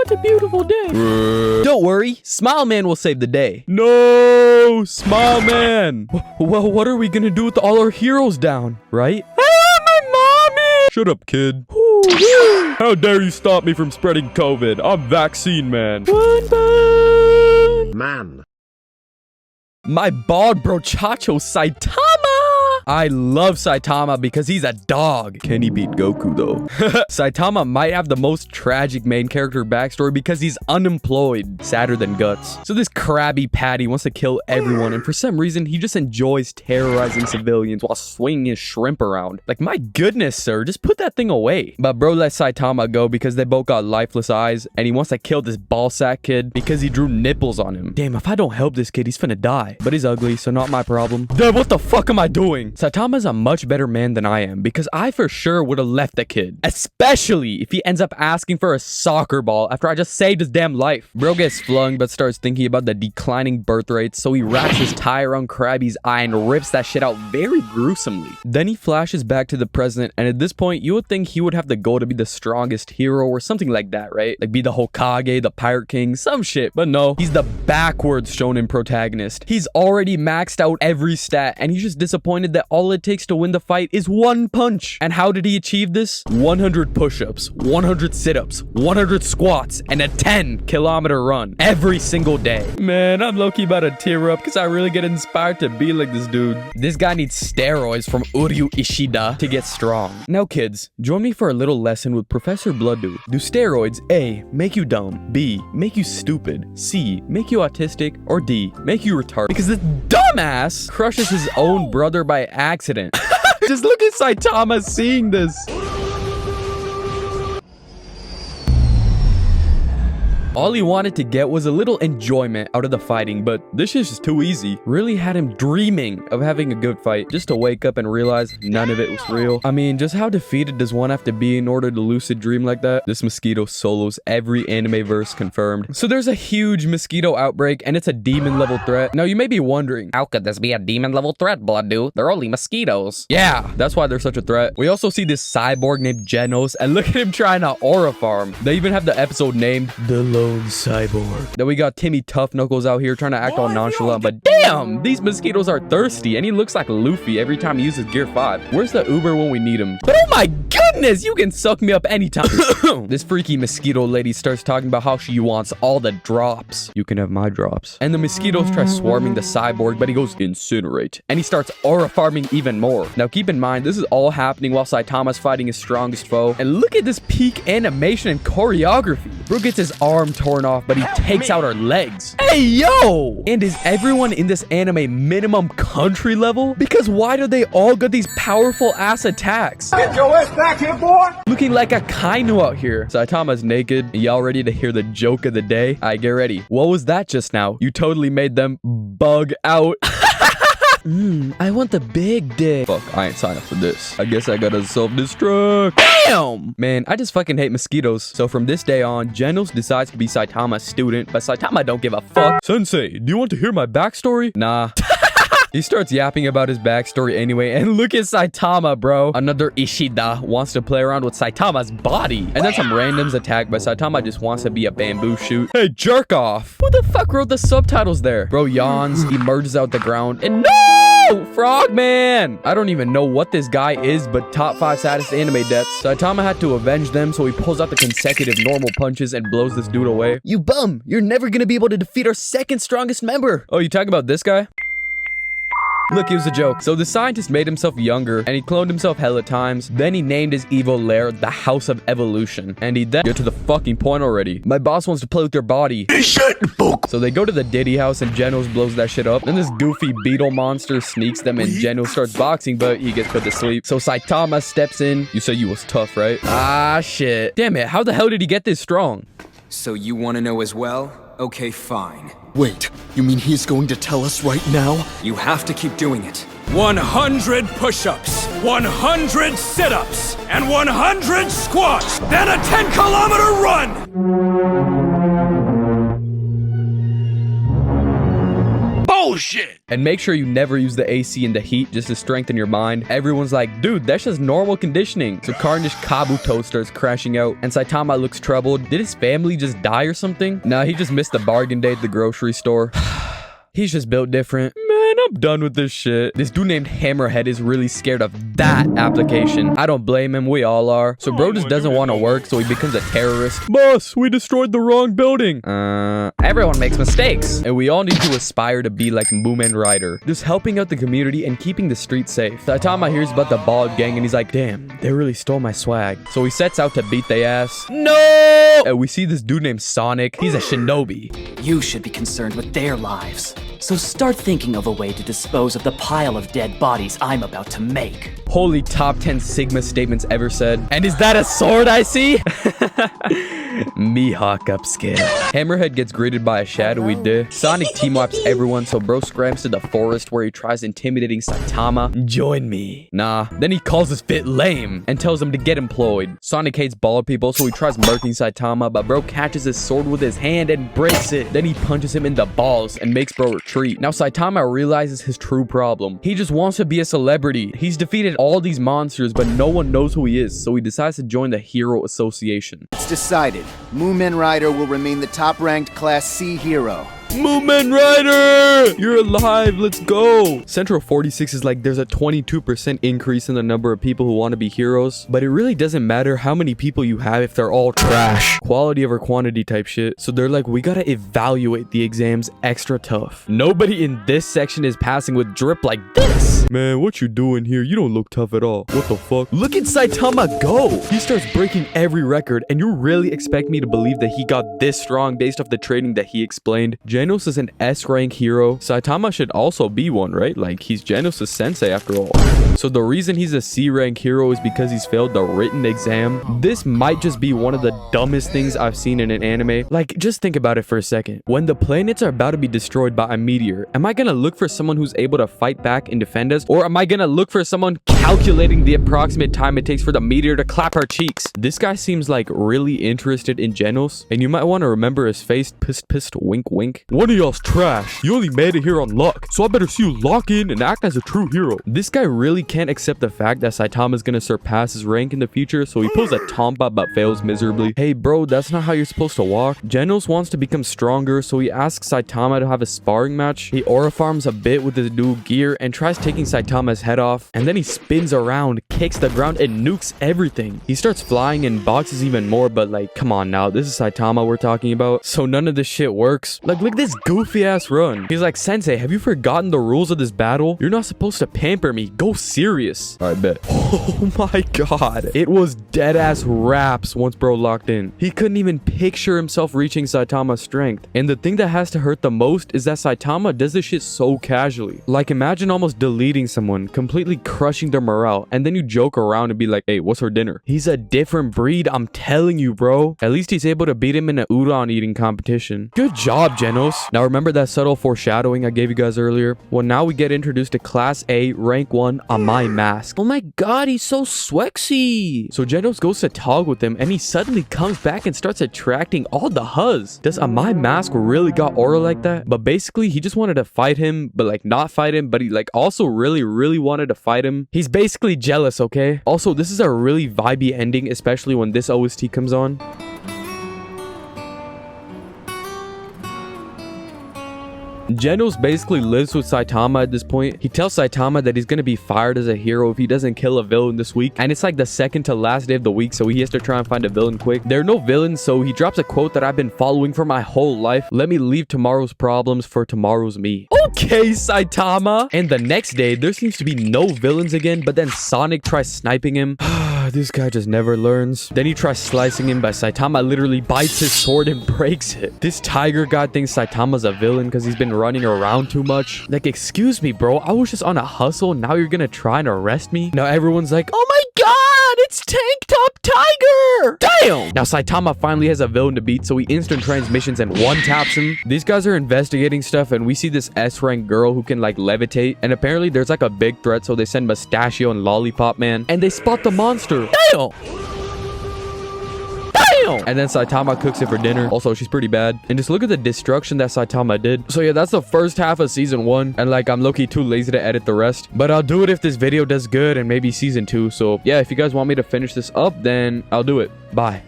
What a beautiful day. Don't worry, Smile Man will save the day. No, Smile Man. Well, what are we gonna do with all our heroes down, right? My mommy. Shut up, kid. How dare you stop me from spreading COVID? I'm Vaccine Man. Man. My bald brochacho Saitama! I love Saitama because he's a dog. Can he beat Goku, though? Saitama might have the most tragic main character backstory because he's unemployed. Sadder than guts. So this Krabby Patty wants to kill everyone, and for some reason, he just enjoys terrorizing civilians while swinging his shrimp around. Like, my goodness, sir, just put that thing away. But bro let Saitama go because they both got lifeless eyes, and he wants to kill this ballsack kid because he drew nipples on him. Damn, if I don't help this kid, he's finna die. But he's ugly, so not my problem. Dude, what the fuck am I doing? Saitama's a much better man than I am because I for sure would have left the kid. Especially if he ends up asking for a soccer ball after I just saved his damn life. Bro gets flung but starts thinking about the declining birth rates, so he wraps his tie around Krabby's eye and rips that shit out very gruesomely. Then he flashes back to the present, and at this point you would think he would have the goal to be the strongest hero or something like that, right? Like be the Hokage, the Pirate King, some shit. But no, he's the backwards shonen protagonist. He's already maxed out every stat and he's just disappointed that all it takes to win the fight is one punch. And how did he achieve this? 100 push-ups, 100 sit-ups, 100 squats, and a 10-kilometer run every single day. Man, I'm low-key about to tear up because I really get inspired to be like this dude. This guy needs steroids from Uryu Ishida to get strong. Now kids, join me for a little lesson with Professor Bloodoo. Do steroids A, make you dumb, B, make you stupid, C, make you autistic, or D, make you retarded? Because this dumbass crushes his own brother by accident. Just look at Saitama seeing this. All he wanted to get was a little enjoyment out of the fighting, but this shit's just too easy. Really had him dreaming of having a good fight, just to wake up and realize none of it was real. I mean, just how defeated does one have to be in order to lucid dream like that? This mosquito solos every anime verse confirmed. So there's a huge mosquito outbreak, and it's a demon level threat. Now you may be wondering, how could this be a demon level threat, Bloodoo? They're only mosquitoes. Yeah, that's why they're such a threat. We also see this cyborg named Genos, and look at him trying to aura farm. They even have the episode named The Lone Cyborg. Then we got Timmy Tough Knuckles out here trying to act all nonchalant, but damn, these mosquitoes are thirsty, and he looks like Luffy every time he uses Gear 5. Where's the Uber when we need him? But oh my goodness, you can suck me up anytime. This freaky mosquito lady starts talking about how she wants all the drops. You can have my drops. And the mosquitoes try swarming the cyborg, but he goes incinerate, and he starts aura farming even more. Now keep in mind, this is all happening while Saitama's fighting his strongest foe, and look at this peak animation and choreography. Bro gets his arm torn off, but he takes out her legs. Hey, yo! And is everyone in this anime minimum country level? Because why do they all get these powerful ass attacks? Get your ass back here, boy! Looking like a Kainu out here. Saitama's naked. Y'all ready to hear the joke of the day? Alright, get ready. What was that just now? You totally made them bug out. I want the big dick. Fuck, I ain't signed up for this. I guess I gotta self-destruct. Damn! Man, I just fucking hate mosquitoes. So from this day on, Genos decides to be Saitama's student, but Saitama don't give a fuck. Sensei, do you want to hear my backstory? Nah. He starts yapping about his backstory anyway, and look at Saitama, bro. Another Ishida wants to play around with Saitama's body. And then some randoms attack, but Saitama just wants to be a bamboo shoot. Hey, jerk off. Who the fuck wrote the subtitles there? Bro yawns, emerges out the ground, and no! Frogman! I don't even know what this guy is, but top 5 saddest anime deaths. Saitama had to avenge them, so he pulls out the consecutive normal punches and blows this dude away. You bum! You're never gonna be able to defeat our second strongest member! Oh, you talking about this guy? Look, it was a joke. So the scientist made himself younger, and he cloned himself hella times. Then he named his evil lair the House of Evolution. And he then... Get to the fucking point already. My boss wants to play with your body. So they go to the Diddy house, and Genos blows that shit up. Then this goofy beetle monster sneaks them, and Genos starts boxing, but he gets put to sleep. So Saitama steps in. You said you was tough, right? Ah, shit. Damn it, how the hell did he get this strong? So you want to know as well? Okay, fine. Wait, you mean he's going to tell us right now? You have to keep doing it. 100 push-ups, 100 sit-ups, and 100 squats, then a 10-kilometer run! bullshit. And make sure you never use the AC in the heat just to strengthen your mind. Everyone's like, dude, that's just normal conditioning. So Carnage Kabuto starts crashing out, and Saitama looks troubled. Did his family just die or something? Nah, he just missed the bargain day at the grocery store. He's just built different. Man, I'm done with this shit. This dude named Hammerhead is really scared of that application. I don't blame him. We all are. So bro just doesn't want to work, so he becomes a terrorist. Boss, we destroyed the wrong building. Everyone makes mistakes. And we all need to aspire to be like Moomin Rider. Just helping out the community and keeping the streets safe. Saitama hears about the Bald Gang and he's like, damn, they really stole my swag. So he sets out to beat their ass. No! And we see this dude named Sonic. He's a shinobi. You should be concerned with their lives. So start thinking of a way to dispose of the pile of dead bodies I'm about to make. Holy top 10 Sigma statements ever said. And is that a sword I see? Mihawk upscale. Hammerhead gets greeted by a shadowy dick. Sonic team-wipes everyone, so bro scrams to the forest where he tries intimidating Saitama. Join me. Nah. Then he calls his fit lame and tells him to get employed. Sonic hates bald people, so he tries murking Saitama, but bro catches his sword with his hand and breaks it. Then he punches him in the balls and makes bro retreat. Now Saitama realizes his true problem. He just wants to be a celebrity. He's defeated all these monsters, but no one knows who he is, so he decides to join the Hero Association. It's decided. Moomin Rider will remain the top-ranked Class C hero. Moomin Rider! You're alive, let's go! Central 46 is like there's a 22% increase in the number of people who want to be heroes, but it really doesn't matter how many people you have if they're all trash. Quality over quantity type shit. So they're like, we gotta evaluate the exams extra tough. Nobody in this section is passing with drip like this. Man, what you doing here? You don't look tough at all. What the fuck? Look at Saitama go! He starts breaking every record, and you really expect me to believe that he got this strong based off the training that he explained? Genos is an S-rank hero. Saitama should also be one, right? Like, he's Genos' sensei after all. So the reason he's a C-rank hero is because he's failed the written exam. This might just be one of the dumbest things I've seen in an anime. Like, just think about it for a second. When the planets are about to be destroyed by a meteor, am I gonna look for someone who's able to fight back and defend us? Or am I gonna look for someone calculating the approximate time it takes for the meteor to clap our cheeks? This guy seems like really interested in Genos, and you might want to remember his face. Pissed, wink, wink. One of y'all's trash. You only made it here on luck, so I better see you lock in and act as a true hero. This guy really can't accept the fact that Saitama is gonna surpass his rank in the future, so he pulls a tomba but fails miserably. Hey bro, that's not how you're supposed to walk. Genos wants to become stronger, so he asks Saitama to have a sparring match. He aura farms a bit with his new gear and tries taking Saitama's head off, and then he spins around, kicks the ground, and nukes everything. He starts flying and boxes even more, but like, come on now, this is Saitama we're talking about, so none of this shit works. Like, look at this goofy ass run. He's like, Sensei, have you forgotten the rules of this battle? You're not supposed to pamper me. Go serious. I bet. Oh my god. It was dead ass raps once bro locked in. He couldn't even picture himself reaching Saitama's strength. And the thing that has to hurt the most is that Saitama does this shit so casually. Like, imagine almost deleting someone, completely crushing their morale, and then you joke around and be like, hey, what's for dinner? He's a different breed, I'm telling you, bro. At least he's able to beat him in an udon eating competition. Good job, Genos. Now remember that subtle foreshadowing I gave you guys earlier? Well, now we get introduced to Class A, Rank 1, Amai Mask. Oh my god, he's so swexy. So Genos goes to talk with him, and he suddenly comes back and starts attracting all the huzz. Does Amai Mask really got aura like that? But basically, he just wanted to fight him, but like not fight him, but he like also really wanted to fight him. He's basically jealous, okay? Also, this is a really vibey ending, especially when this OST comes on. Genos basically lives with Saitama at this point. He tells Saitama that he's gonna be fired as a hero if he doesn't kill a villain this week. And it's like the second to last day of the week, so he has to try and find a villain quick. There are no villains, so he drops a quote that I've been following for my whole life. Let me leave tomorrow's problems for tomorrow's me. Okay, Saitama. And the next day, there seems to be no villains again, but then Sonic tries sniping him. This guy just never learns. Then he tries slicing him, but Saitama literally bites his sword and breaks it. This tiger guy thinks Saitama's a villain because he's been running around too much. Like, excuse me, bro. I was just on a hustle. Now you're gonna try and arrest me? Now everyone's like, oh my god, it's Tank Top Tiger! Damn! Now Saitama finally has a villain to beat, so he instant transmissions and one-taps him. These guys are investigating stuff, and we see this S-rank girl who can like levitate, and apparently there's like a big threat, so they send Mustachio and Lollipop Man, and they spot the monster. Damn! Damn. And then Saitama cooks it for dinner. Also, she's pretty bad. And just look at the destruction that Saitama did. So yeah, that's the first half of season 1. And like, I'm low-key too lazy to edit the rest. But I'll do it if this video does good and maybe season 2. So yeah, if you guys want me to finish this up, then I'll do it. Bye.